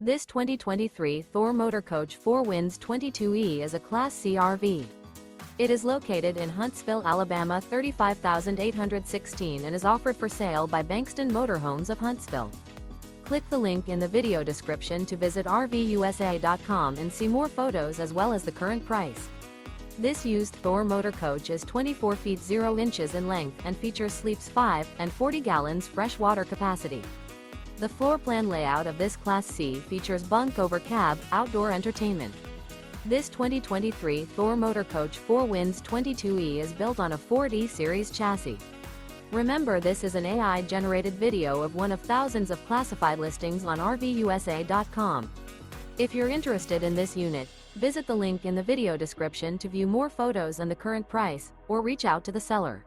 This 2023 Thor Motor Coach 4 Winds 22E is a Class C RV. It is located in Huntsville, Alabama 35816 and is offered for sale by Bankston Motorhomes of Huntsville. Click the link in the video description to visit RVUSA.com and see more photos as well as the current price. This used Thor Motor Coach is 24 feet 0 inches in length and features sleeps 5 and 40 gallons fresh water capacity. The floor plan layout of this Class C features Bunk Over Cab outdoor entertainment. This 2023 Thor Motor Coach 4 Winds 22E is built on a 4D series chassis. Remember, this is an AI-generated video of one of thousands of classified listings on RVUSA.com. If you're interested in this unit, visit the link in the video description to view more photos and the current price, or reach out to the seller.